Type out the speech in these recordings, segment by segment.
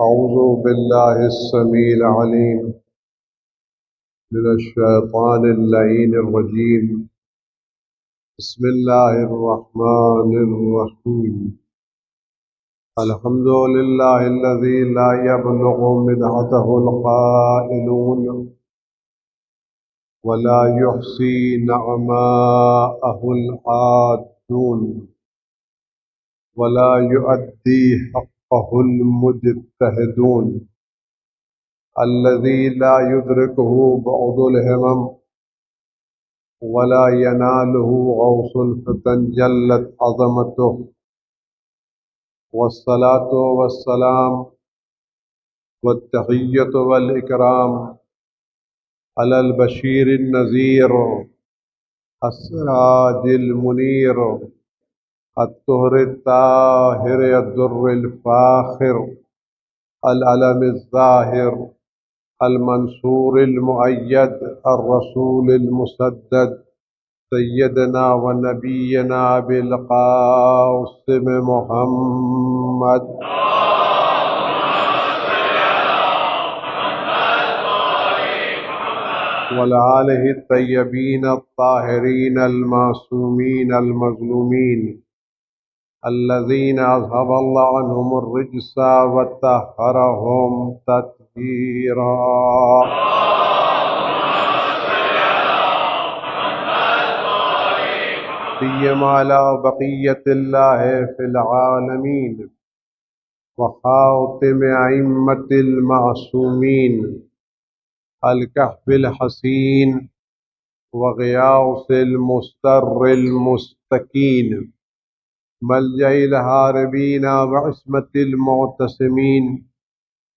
أعوذ بالله السميع العليم من الشيطان اللعين الرجيم. بسم الله الرحمن الرحيم. الحمد لله الذي لا يبلغ مدحته القائلون ولا يحصي نعماءه العادون ولا يؤدي حقه المجتهدون الذي لا يدركه بعض الهمم ولا يناله غوص فتنجلت عظمته. والصلاة والسلام والتحية والإكرام على البشير النذير السراج المنير الطهر الطاهر الدر الفاخر العلم الظاهر المنصور المؤيد الرسول المسدد سيدنا ونبينا بالقاسم محمد وآله الطيبين الطاهرين المعصومين المظلومين الذين أذهب الله عنهم الرجس وطهرهم تطهيرا. سيما على بقية الله في العالمين وخاتم أئمة المعصومين الكهف الحسين وغياث المستر المستكين ملجأ الهاربين وعصمة المعتصمين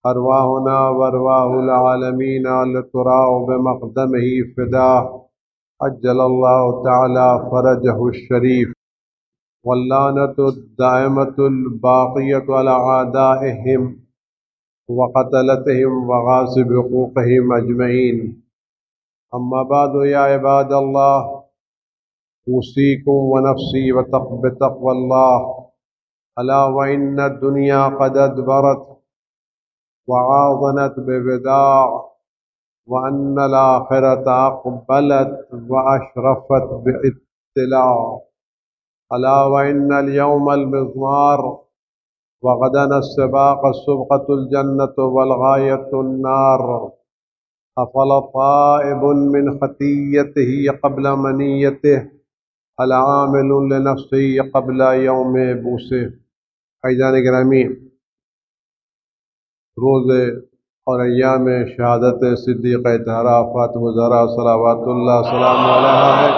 أرواحنا وأرواح العالمين لتراء بمقدمه فداه عجل الله تعالى فرجه الشريف. واللعنة الدائمة الباقية على أعدائهم وقتلتهم وغاصب حقوقهم أجمعين. أما بعد يا عباد الله أوصيكم ونفسي بتقوى الله. ألا وإن الدنيا قد أدبرت وعاظنت بوداع وأن الآخرة أقبلت وأشرفت باطلاع. ألا وإن اليوم المضمار وغدا السباق السبقة الجنة والغاية النار. أفل طائب من خطيته قبل منيته العامل لنفسه قبل يوم بوسه. عزیزان گرامی، روز اور ایام شہادت صدیقہ طاہرہ فاطمہ الزہرا صلوات اللہ سلام علیہا ہے.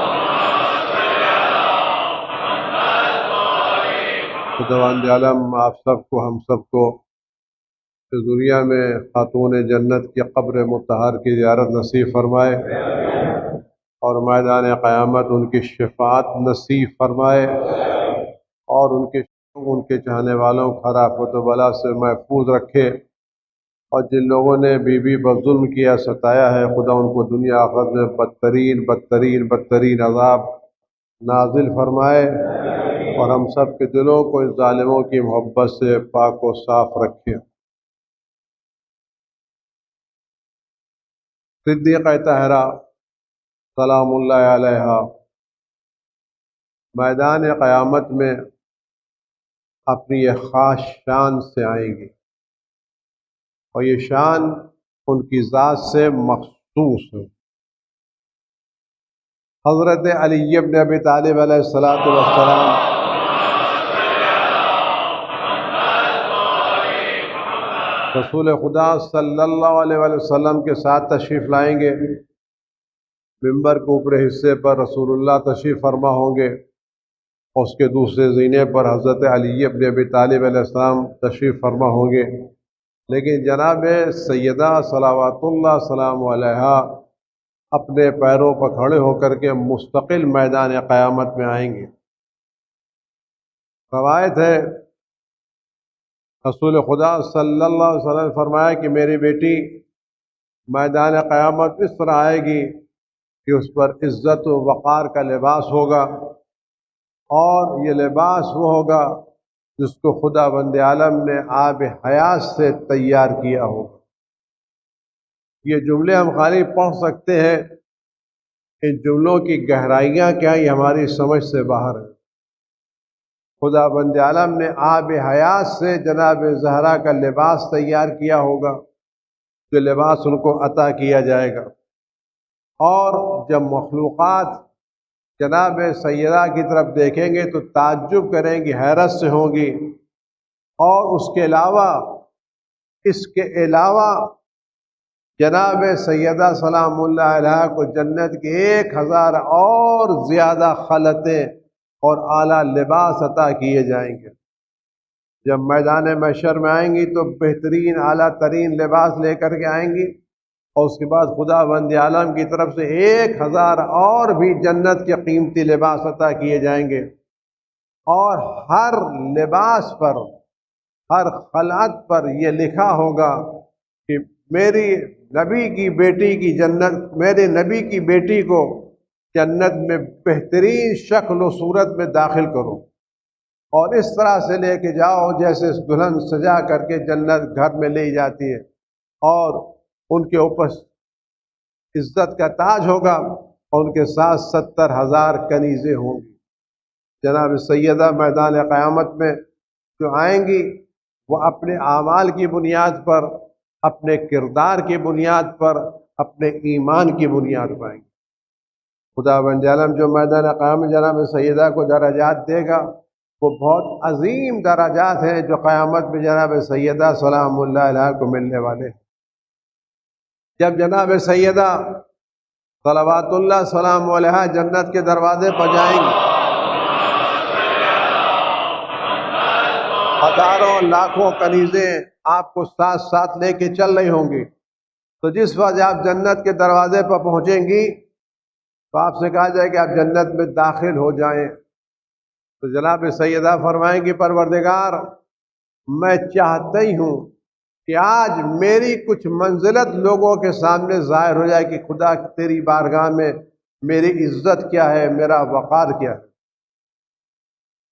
خداوند عالم آپ سب کو، ہم سب کو اس دنیا میں خاتون جنت کی قبر مطہر کی زیارت نصیب فرمائے اور میدان قیامت ان کی شفاعت نصیب فرمائے اور ان کے چاہنے والوں کو ہر آفت و بلا سے محفوظ رکھے. اور جن لوگوں نے بی بی پر ظلم کیا، ستایا ہے، خدا ان کو دنیا آخرت میں بدترین عذاب نازل فرمائے اور ہم سب کے دلوں کو ان ظالموں کی محبت سے پاک و صاف رکھے. صدیقہ طاہرہ سلام اللہ علیہا میدان قیامت میں اپنی ایک خاص شان سے آئیں گی اور یہ شان ان کی ذات سے مخصوص ہے. حضرت علی بن ابی طالب علیہ السلام رسول خدا صلی اللہ علیہ وسلم کے ساتھ تشریف لائیں گے. ممبر کے اوپر حصے پر رسول اللہ تشریف فرما ہوں گے اور اس کے دوسرے زینے پر حضرت علی بن ابی طالب علیہ السلام تشریف فرما ہوں گے. لیکن جناب سیدہ صلوات اللہ سلام علیہا اپنے پیروں پر کھڑے ہو کر کے مستقل میدان قیامت میں آئیں گے. روایت ہے رسول خدا صلی اللہ علیہ وسلم نے فرمایا کہ میری بیٹی میدان قیامت اس طرح آئے گی کہ اس پر عزت و وقار کا لباس ہوگا اور یہ لباس وہ ہوگا جس کو خدا بند عالم نے آب حیات سے تیار کیا ہوگا۔ یہ جملے ہم خالی پڑھ سکتے ہیں، ان جملوں کی گہرائیاں کیا یہ ہماری سمجھ سے باہر ہے۔ خدا بند عالم نے آب حیات سے جناب زہرا کا لباس تیار کیا ہوگا، جو لباس ان کو عطا کیا جائے گا۔ اور جب مخلوقات جناب سیدہ کی طرف دیکھیں گے تو تعجب کریں گی، حیرت سے ہوں گی۔ اور اس کے علاوہ جناب سیدہ سلام اللہ علیہ کو جنت کے 1000 اور زیادہ خلطیں اور اعلیٰ لباس عطا کیے جائیں گے۔ جب میدان محشر میں آئیں گی تو بہترین اعلیٰ ترین لباس لے کر کے آئیں گی، اور اس کے بعد خدا بند عالم کی طرف سے 1000 اور بھی جنت کے قیمتی لباس عطا کیے جائیں گے۔ اور ہر لباس پر، ہر خلعت پر یہ لکھا ہوگا کہ میری نبی کی بیٹی کی جنت، میرے نبی کی بیٹی کو جنت میں بہترین شکل و صورت میں داخل کرو، اور اس طرح سے لے کے جاؤ جیسے دلہن سجا کر کے جنت گھر میں لے جاتی ہے، اور ان کے اوپر عزت کا تاج ہوگا، اور ان کے ساتھ 70,000 کنیزیں ہوں گی۔ جناب سیدہ میدان قیامت میں جو آئیں گی وہ اپنے اعمال کی بنیاد پر، اپنے کردار کی بنیاد پر، اپنے ایمان کی بنیاد پر آئیں گی۔ خدا بند عالم جو میدان قیامت جناب سیدہ کو درجات دے گا وہ بہت عظیم درجات ہیں جو قیامت میں جناب سیدہ سلام اللہ علیہ کو ملنے والے ہیں۔ جب جناب سیدہ صلوات اللہ سلام علیہ جنت کے دروازے پر جائیں گی، ہزاروں لاکھوں کنیزیں آپ کو ساتھ ساتھ لے کے چل رہی ہوں گی، تو جس وقت آپ جنت کے دروازے پر پہنچیں گی تو آپ سے کہا جائے کہ آپ جنت میں داخل ہو جائیں، تو جناب سیدہ فرمائیں گی پروردگار میں چاہتی ہوں کہ آج میری کچھ منزلت لوگوں کے سامنے ظاہر ہو جائے کہ خدا تیری بارگاہ میں میری عزت کیا ہے، میرا وقار کیا ہے۔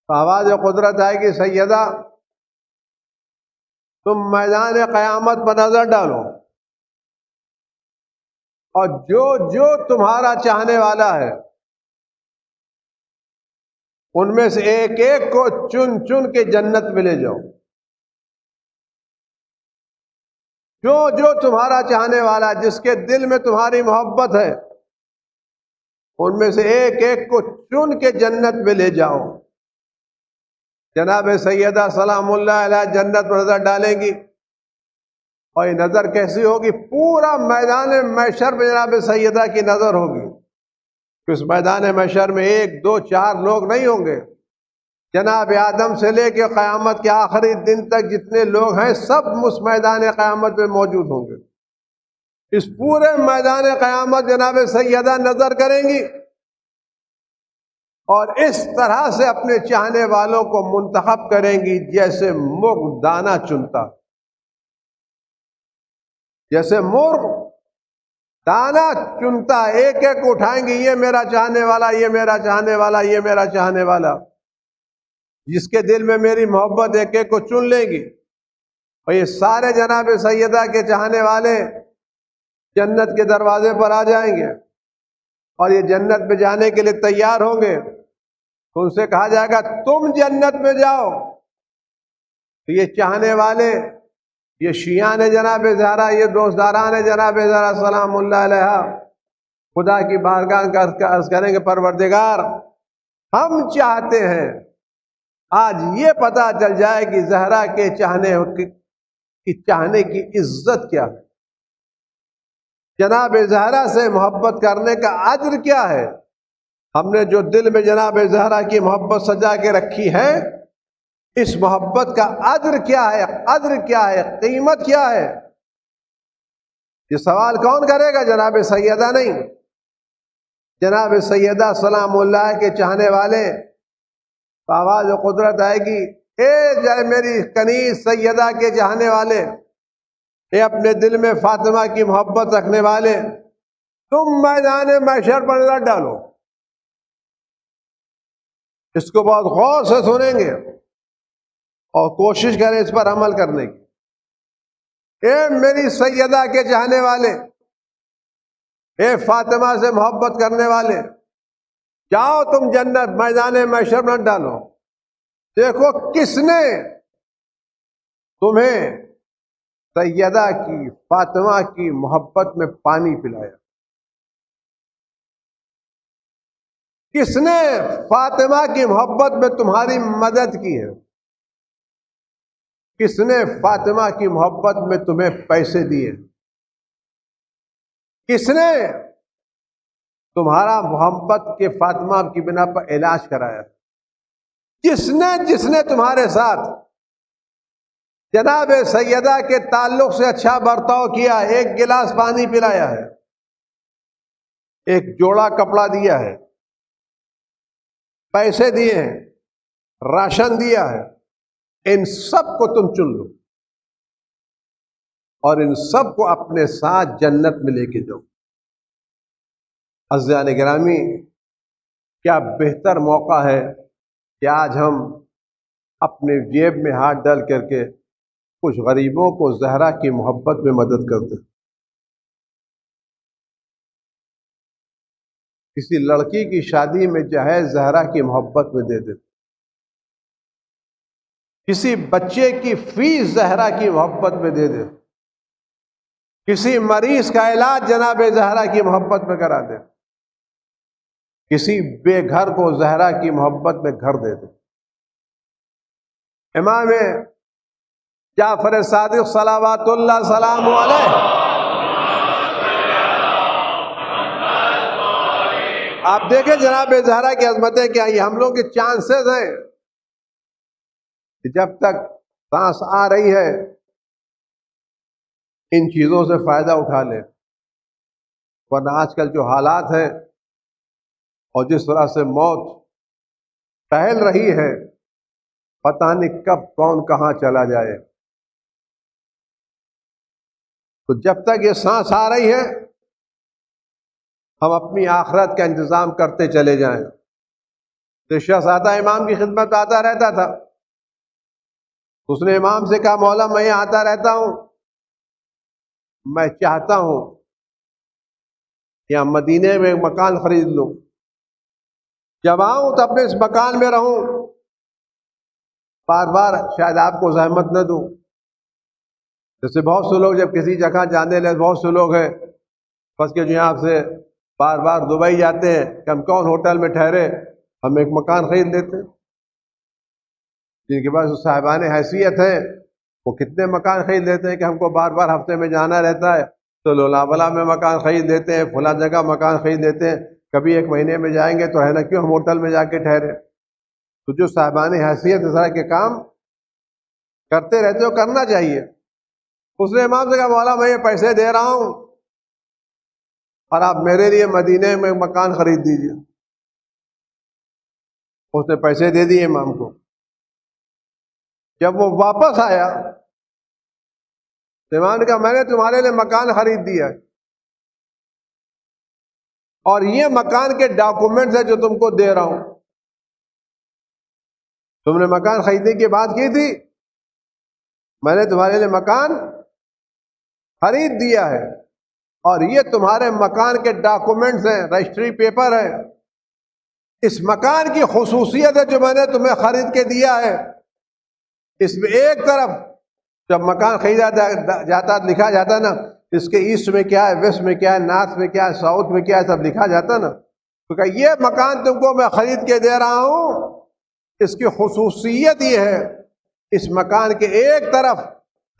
تو آواز قدرت آئے گی سیدہ تم میدان قیامت پر نظر ڈالو، اور جو جو تمہارا چاہنے والا ہے ان میں سے ایک ایک کو چن چن کے جنت میں لے جاؤ۔ جو جو تمہارا چاہنے والا، جس کے دل میں تمہاری محبت ہے، ان میں سے ایک ایک کو چن کے جنت میں لے جاؤ۔ جناب سیدہ سلام اللہ علیہ جنت پر نظر ڈالیں گی، اور یہ نظر کیسی ہوگی؟ پورا میدان محشر میں جناب سیدہ کی نظر ہوگی۔ اس میدان محشر میں 1 2 4 لوگ نہیں ہوں گے، جناب آدم سے لے کے قیامت کے آخری دن تک جتنے لوگ ہیں سب اس میدان قیامت میں موجود ہوں گے۔ اس پورے میدان قیامت جناب سیدہ نظر کریں گی، اور اس طرح سے اپنے چاہنے والوں کو منتخب کریں گی جیسے مرغ دانہ چنتا، جیسے مرغ دانہ چنتا، ایک ایک اٹھائیں گے، یہ میرا چاہنے والا، یہ میرا چاہنے والا، یہ میرا چاہنے والا، جس کے دل میں میری محبت ایک ایک کو چن لیں گی، اور یہ سارے جناب سیدہ کے چاہنے والے جنت کے دروازے پر آ جائیں گے، اور یہ جنت میں جانے کے لیے تیار ہوں گے، تو ان سے کہا جائے گا تم جنت میں جاؤ۔ تو یہ چاہنے والے، یہ شیعان جناب زہرا، یہ دوستداران جناب زہرا سلام اللہ علیہ خدا کی بارگاہ کا عرض کریں گے پروردگار ہم چاہتے ہیں آج یہ پتہ چل جائے کہ زہرا کے چاہنے کی عزت کیا ہے، جناب زہرا سے محبت کرنے کا اجر کیا ہے۔ ہم نے جو دل میں جناب زہرا کی محبت سجا کے رکھی ہے، اس محبت کا اجر کیا ہے، قدر کیا ہے، قیمت کیا ہے؟ یہ سوال کون کرے گا؟ جناب سیدہ نہیں۔ جناب سیدہ سلام اللہ کے چاہنے والے آواز قدرت آئے گی، اے میری کنیز سیدہ کے چاہنے والے، اے اپنے دل میں فاطمہ کی محبت رکھنے والے، تم میدان محشر پر نظر ڈالو۔ اس کو بہت غور سے سنیں گے، اور کوشش کریں اس پر عمل کرنے کی۔ اے میری سیدہ کے چاہنے والے، اے فاطمہ سے محبت کرنے والے، جاؤ تم جنت، میدان محشر نہ ڈالو۔ دیکھو کس نے تمہیں سیدہ کی، فاطمہ کی محبت میں پانی پلایا، کس نے فاطمہ کی محبت میں تمہاری مدد کی ہے، کس نے فاطمہ کی محبت میں تمہیں پیسے دیے، کس نے تمہارا محبت کے فاطمہ کی بنا پر علاج کرایا، جس نے تمہارے ساتھ جناب سیدہ کے تعلق سے اچھا برتاؤ کیا، ایک گلاس پانی پلایا ہے، ایک جوڑا کپڑا دیا ہے، پیسے دیے ہیں، راشن دیا ہے، ان سب کو تم چن لو اور ان سب کو اپنے ساتھ جنت میں لے کے جاؤ۔ عزیزان گرامی، کیا بہتر موقع ہے کہ آج ہم اپنے جیب میں ہاتھ ڈال کر کے کچھ غریبوں کو زہرا کی محبت میں مدد کرتے، کسی لڑکی کی شادی میں جہیز زہرا کی محبت میں دے دے، کسی بچے کی فیس زہرا کی محبت میں دے دے، کسی مریض کا علاج جناب زہرا کی محبت میں کرا دے، کسی بے گھر کو زہرا کی محبت میں گھر دے دے۔ امام جعفر صادق صلوات اللہ سلام علیہ، آپ دیکھیں جناب زہرا کی عظمتیں کیا ہیں۔ ہم لوگ کے چانسز ہیں کہ جب تک سانس آ رہی ہے ان چیزوں سے فائدہ اٹھا لیں، ورنہ آج کل جو حالات ہیں اور جس طرح سے موت ٹہل رہی ہے، پتہ نہیں کب کون کہاں چلا جائے۔ تو جب تک یہ سانس آ رہی ہے ہم اپنی آخرت کا انتظام کرتے چلے جائیں۔ تو شہزادہ امام کی خدمت آتا رہتا تھا، اس نے امام سے کہا مولا میں آتا رہتا ہوں، میں چاہتا ہوں کہ مدینے میں ایک مکان خرید لوں، جب آؤں تو اپنے اس مکان میں رہوں، بار بار شاید آپ کو زحمت نہ دوں۔ جیسے بہت سے لوگ جب کسی جگہ جانے لگے، بہت سے لوگ ہیں بس کہ جو آپ سے بار بار دبئی جاتے ہیں کہ ہم کون ہوٹل میں ٹھہرے، ہم ایک مکان خرید لیتے ہیں۔ جن کے پاس صاحبان حیثیت ہے وہ کتنے مکان خرید لیتے ہیں کہ ہم کو بار بار ہفتے میں جانا رہتا ہے تو لولاولا میں مکان خرید لیتے ہیں، فلاں جگہ مکان خرید لیتے ہیں، کبھی ایک مہینے میں جائیں گے تو ہے نا کیوں ہم ہوٹل میں جا کے ٹھہرے۔ تو جو صاحبان حیثیت اس طرح کے کام کرتے رہتے ہو، کرنا چاہیے۔ اس نے امام سے کہا مولا میں یہ پیسے دے رہا ہوں اور آپ میرے لیے مدینے میں مکان خرید دیجیے۔ اس نے پیسے دے دیے امام کو۔ جب وہ واپس آیا تو امام نے کہا میں نے تمہارے لیے مکان خرید دیا ہے اور یہ مکان کے ڈاکومنٹس ہیں جو تم کو دے رہا ہوں۔ تم نے مکان خریدنے کی بات کی تھی، میں نے تمہارے لیے مکان خرید دیا ہے اور یہ تمہارے مکان کے ڈاکومنٹس ہیں، رجسٹری پیپر ہے۔ اس مکان کی خصوصیت ہے جو میں نے تمہیں خرید کے دیا ہے، اس میں ایک طرف جب مکان خریدا جاتا لکھا جاتا نا اس کے ایسٹ میں کیا ہے، ویسٹ میں کیا ہے، نارتھ میں کیا ہے، ساؤتھ میں کیا ہے، سب لکھا جاتا نا۔ تو کہ یہ مکان تم کو میں خرید کے دے رہا ہوں، اس کی خصوصیت یہ ہے اس مکان کے ایک طرف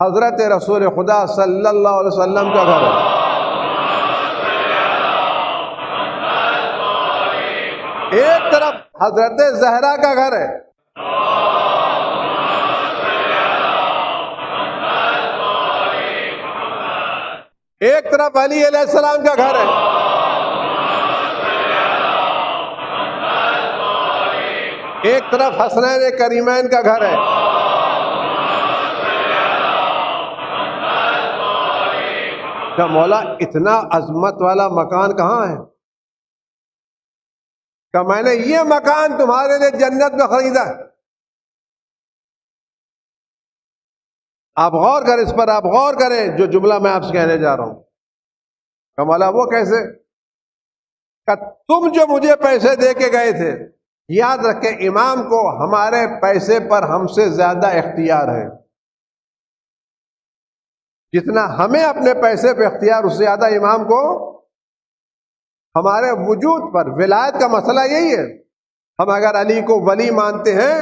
حضرت رسول خدا صلی اللہ علیہ وسلم کا گھر ہے، ایک طرف حضرت زہرا کا گھر ہے، ایک طرف علی علیہ السلام کا گھر ہے، ایک طرف حسنین کریمین کا گھر ہے۔ کیا مولا اتنا عظمت والا مکان کہاں ہے؟ کہ میں نے یہ مکان تمہارے لیے جنت میں خریدا ہے۔ آپ غور کریں اس پر، آپ غور کریں جو جملہ میں آپ سے کہنے جا رہا ہوں. کہ مولا وہ کیسے؟ کہ تم جو مجھے پیسے دے کے گئے تھے، یاد رکھیں امام کو ہمارے پیسے پر ہم سے زیادہ اختیار ہے. جتنا ہمیں اپنے پیسے پہ اختیار، اس سے زیادہ امام کو ہمارے وجود پر. ولایت کا مسئلہ یہی ہے. ہم اگر علی کو ولی مانتے ہیں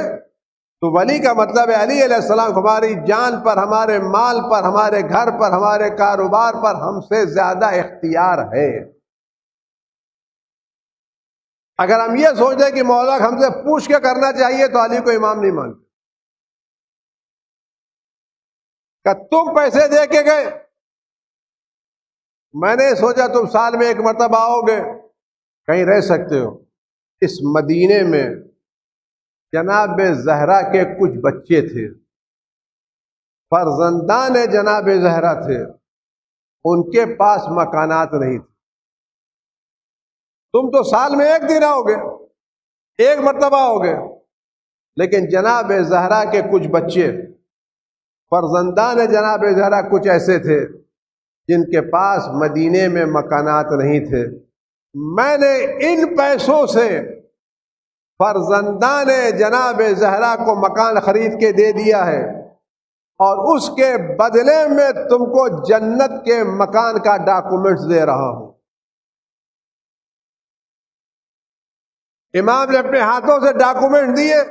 تو ولی کا مطلب ہے علی علیہ السلام ہماری جان پر، ہمارے مال پر، ہمارے گھر پر، ہمارے کاروبار پر ہم سے زیادہ اختیار ہے. اگر ہم یہ سوچیں کہ مولا ہم سے پوچھ کے کرنا چاہیے تو علی کو امام نہیں مانتے. کہ تم پیسے دے کے گئے، میں نے سوچا تم سال میں ایک مرتبہ آؤ گے، کہیں رہ سکتے ہو. اس مدینے میں جناب زہرا کے کچھ بچے تھے، فرزندان جناب زہرا تھے، ان کے پاس مکانات نہیں تھے. تم تو سال میں ایک دن آؤ گے، ایک مرتبہ آؤ گے، لیکن جناب زہرا کے کچھ بچے، فرزندان جناب زہرا کچھ ایسے تھے جن کے پاس مدینے میں مکانات نہیں تھے. میں نے ان پیسوں سے فرزندان جناب زہرا کو مکان خرید کے دے دیا ہے، اور اس کے بدلے میں تم کو جنت کے مکان کا ڈاکومنٹس دے رہا ہوں. امام نے اپنے ہاتھوں سے ڈاکومنٹ دیے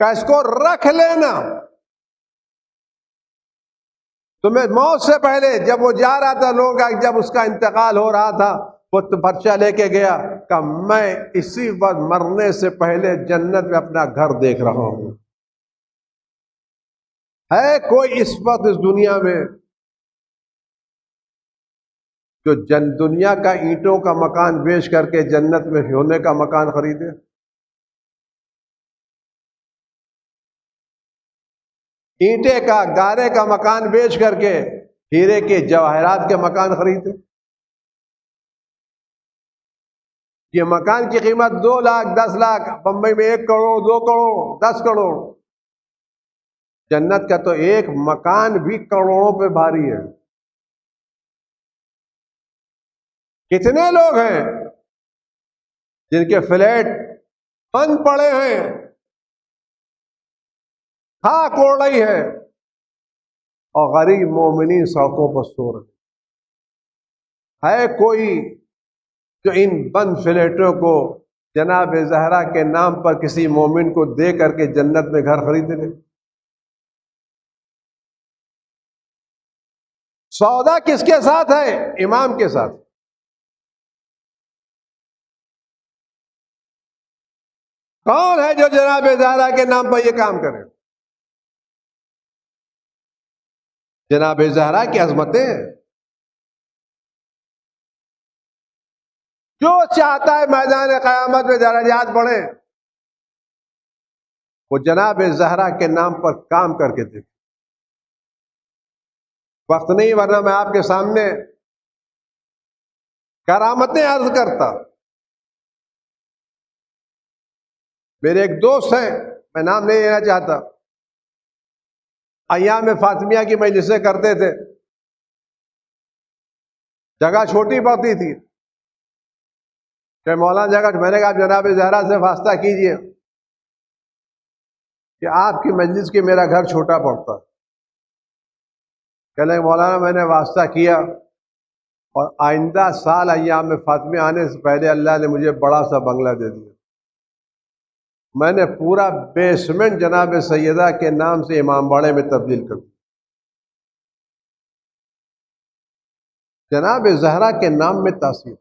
کہ اس کو رکھ لینا. تمہیں موت سے پہلے جب وہ جا رہا تھا، لوگ جب اس کا انتقال ہو رہا تھا، وہ پرچہ لے کے گیا کہ میں اسی وقت مرنے سے پہلے جنت میں اپنا گھر دیکھ رہا ہوں. ہے کوئی اس وقت اس دنیا میں جو دنیا کا اینٹوں کا مکان بیچ کر کے جنت میں ہونے کا مکان خریدے؟ اینٹے کا، گارے کا مکان بیچ کر کے ہیرے کے، جواہرات کے مکان خریدے؟ یہ مکان کی قیمت 2 لاکھ 10 لاکھ، بمبئی میں 1 کروڑ 2 کروڑ 10 کروڑ. جنت کا تو ایک مکان بھی کروڑوں پہ بھاری ہے. کتنے لوگ ہیں جن کے فلیٹ بند پڑے ہیں، خاک اوڑ رہی ہے، اور غریب مومنین سڑکوں پر سو رہے. ہے کوئی جو ان بند فلیٹوں کو جناب زہرا کے نام پر کسی مومن کو دے کر کے جنت میں گھر خرید لے؟ سودا کس کے ساتھ ہے؟ امام کے ساتھ. کون ہے جو جناب زہرا کے نام پر یہ کام کرے؟ جناب زہرا کی عظمتیں، جو چاہتا ہے میدان قیامت میں درجات بڑھے، وہ جناب زہرا کے نام پر کام کر کے دیکھے. وقت نہیں، ورنہ میں آپ کے سامنے کرامتیں عرض کرتا. میرے ایک دوست ہیں، میں نام نہیں لینا چاہتا، ایام فاطمیہ کی مجلسیں کرتے تھے. جگہ چھوٹی پڑتی تھی کہ مولانا جگہ، میں نے کہا جناب زہرا سے واسطہ کیجئے کہ آپ کی مجلس کے میرا گھر چھوٹا پڑتا. کہنے لگے مولانا میں نے واسطہ کیا، اور آئندہ سال ایام فاطمیہ آنے سے پہلے اللہ نے مجھے بڑا سا بنگلہ دے دیا. میں نے پورا بیسمنٹ جناب سیدہ کے نام سے امام باڑے میں تبدیل کر دیا. جناب زہرا کے نام میں تاثیر،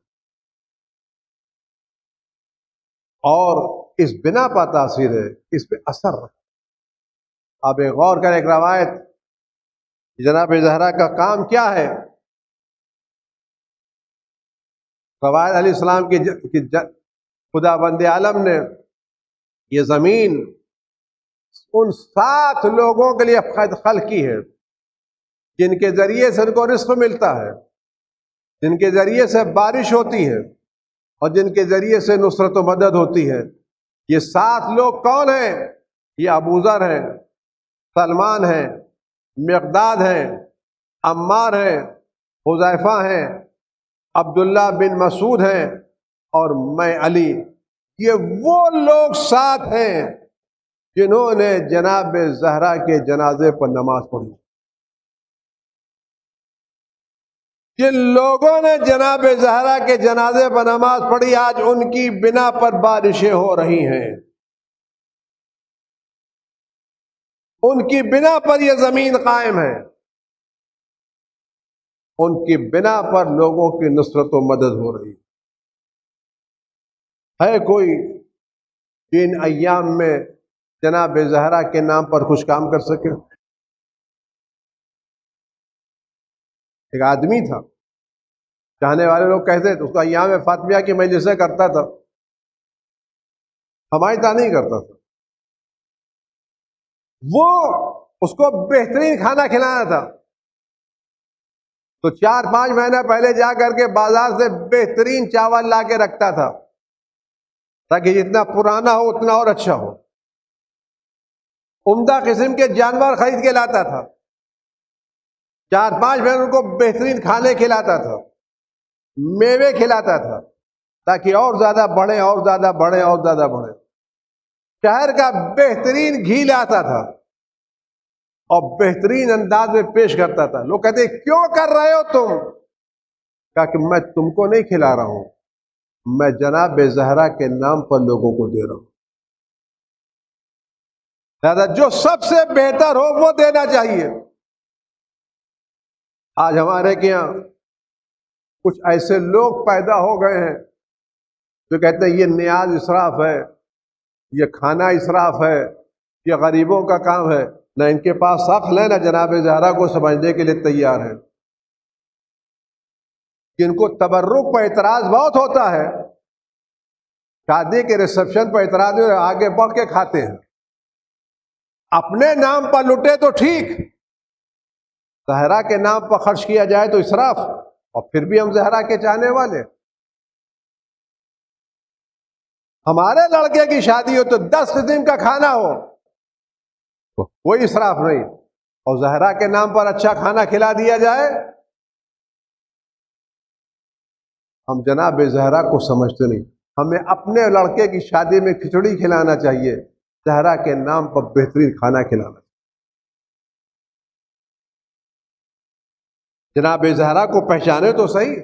اور اس بنا پر تاثیر ہے، اس پہ اثر. آپ ایک غور کریں، ایک روایت، جناب زہرا کا کام کیا ہے؟ روایت علیہ السلام کی خدا بند عالم نے یہ زمین ان 7 لوگوں کے لیے خلق کی ہے جن کے ذریعے سے ان کو رزق ملتا ہے، جن کے ذریعے سے بارش ہوتی ہے، اور جن کے ذریعے سے نصرت و مدد ہوتی ہے. یہ 7 لوگ کون ہیں؟ یہ ابو ذر ہیں، سلمان ہیں، مقداد ہیں، عمار ہیں، حذیفہ ہیں، عبداللہ بن مسعود ہیں، اور میں علی، یہ وہ لوگ ساتھ ہیں جنہوں نے جناب زہرا کے جنازے پر نماز پڑھی۔ جن لوگوں نے جناب زہرا کے جنازے پر نماز پڑھی، آج ان کی بنا پر بارشیں ہو رہی ہیں، ان کی بنا پر یہ زمین قائم ہے، ان کی بنا پر لوگوں کی نصرت و مدد ہو رہی ہے۔ کوئی ان ایام میں جناب زہرا کے نام پر کچھ کام کر سکے؟ ایک آدمی تھا، چاہنے والے لوگ کہتے تھے اس کا ایام فاطمیہ کی مجلسیں کرتا تھا، ہماری طرح نہیں کرتا تھا، وہ اس کو بہترین کھانا کھلانا تھا تو 4-5 مہینہ پہلے جا کر کے بازار سے بہترین چاول لا کے رکھتا تھا تاکہ جتنا پرانا ہو اتنا اور اچھا ہو، عمدہ قسم کے جانور خرید کے لاتا تھا، 4-5 مہینے ان کو بہترین کھانے کھلاتا تھا، میوے کھلاتا تھا تاکہ اور زیادہ بڑھیں اور زیادہ بڑھیں اور زیادہ بڑھیں، شہر کا بہترین گھی لاتا تھا اور بہترین انداز میں پیش کرتا تھا۔ لوگ کہتے ہیں کیوں کر رہے ہو تم؟ کہا کہ میں تم کو نہیں کھلا رہا ہوں، میں جناب زہرا کے نام پر لوگوں کو دے رہا ہوں، لہذا جو سب سے بہتر ہو وہ دینا چاہیے۔ آج ہمارے کے یہاں کچھ ایسے لوگ پیدا ہو گئے ہیں جو کہتے ہیں یہ نیاز اسراف ہے، یہ کھانا اسراف ہے، یہ غریبوں کا کام ہے، نہ ان کے پاس عقل ہے نہ جناب زہرا کو سمجھنے کے لیے تیار ہے۔ جن کو تبرک پر اعتراض بہت ہوتا ہے، شادی کے ریسپشن پر اعتراض میں آگے بڑھ کے کھاتے ہیں، اپنے نام پر لٹے تو ٹھیک، زہرا کے نام پر خرچ کیا جائے تو اسراف، اور پھر بھی ہم زہرا کے چاہنے والے۔ ہمارے لڑکے کی شادی ہو تو 10 قسم کا کھانا ہو، کوئی اسراف نہیں، اور زہرا کے نام پر اچھا کھانا کھلا دیا جائے۔ ہم جناب زہرا کو سمجھتے نہیں، ہمیں اپنے لڑکے کی شادی میں کھچڑی کھلانا چاہیے، زہرا کے نام پر بہترین کھانا کھلانا چاہیے۔ جناب زہرا کو پہچانے تو صحیح،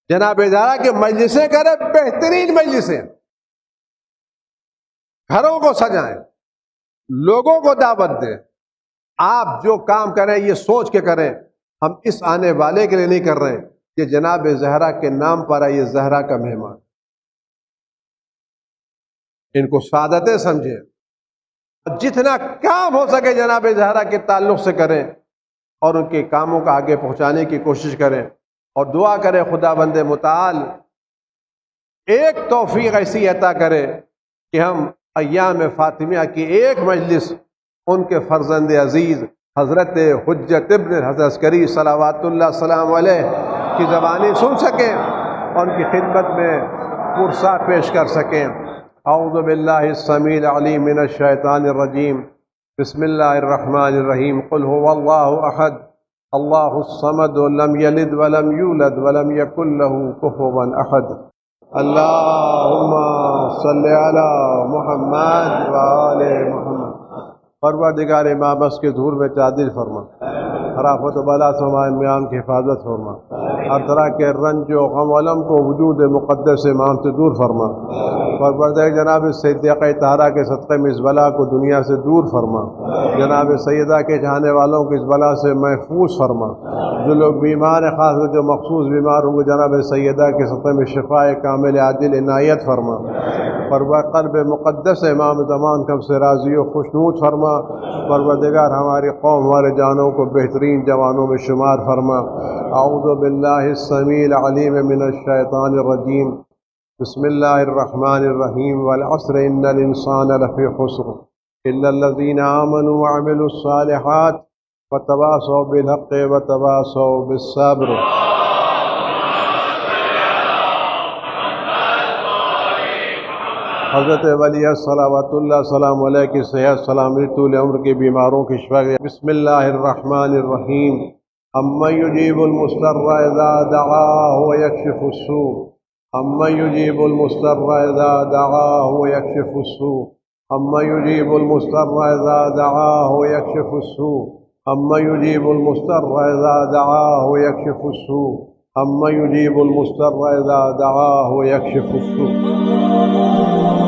جناب زہرا کے مجلسیں کریں، بہترین مجلسیں، گھروں کو سجائیں، لوگوں کو دعوت دیں۔ آپ جو کام کریں یہ سوچ کے کریں، ہم اس آنے والے کے لیے نہیں کر رہے ہیں کہ جناب زہرا کے نام پر آئیے زہرا کا مہمان، ان کو سعادتیں سمجھیں، جتنا کام ہو سکے جناب زہرا کے تعلق سے کریں اور ان کے کاموں کو آگے پہنچانے کی کوشش کریں، اور دعا کریں خدا بند متعال ایک توفیق ایسی عطا کرے کہ ہم ایام فاطمیہ کی ایک مجلس ان کے فرزند عزیز حضرت حجت ابن حضرت عسکری صلوات اللہ سلام علیہ کی زبانی سن سکیں اور ان کی خدمت میں پرسا پیش کر سکیں۔ اعوذ باللہ السمیع العلیم من الشیطان الرجیم، بسم اللہ الرحمن الرحیم، قل هو اللہ احد اللہ الصمد لم یلد ولم یولد ولم یکن له کفوا احد۔ اللہم صلی علی محمد وآل محمد۔ پروردگار امامت کے ظہور میں تعدیل فرما، خرافت و بلا سے ہمارے میام کی حفاظت فرما، ہر طرح کے رنج و غم و علم کو وجود مقدس امام سے دور فرما، پروردگار جناب صدیقہ طاہرہ کے صدقے میں اس بلا کو دنیا سے دور فرما، جناب سیدہ کے چاہنے والوں کو اس بلا سے محفوظ فرما، جو لوگ بیمار ہیں خاص کر جو مخصوص بیمار ہوں گے جناب سیدہ کے صدقے میں شفا کامل عاجل عنایت فرما، قلب مقدس امام زمان کم سے راضی و خوشنود فرما، پروردگار ہماری قوم ہمارے جانوں کو بہترین جوانوں میں شمار فرما۔ اعوذ باللہ السمیع العلیم من الشیطان الرجیم، بسم اللہ الرحمن الرحیم، والعصر ان الانسان لفی خسر الا الذین آمنوا وعملوا الصالحات وتواصوا بالحق وتواصوا بالصبر۔ حضرت ولی صلوات اللہ سلام علیہ کی صحت سلامتی طول عمر کی بیماروں کی شفا کے بسم اللہ الرحمن الرحیم امن یجیب المضطر اذا دعاہ ویکشف السوء امن یجیب المضطر اذا دعاہ ویکشف السوء امن یجیب المضطر اذا دعاہ ویکشف السوء امن یجیب المضطر اذا دعاہ ویکشف السوء امن یجیب المضطر اذا دعاہ ویکشف السوء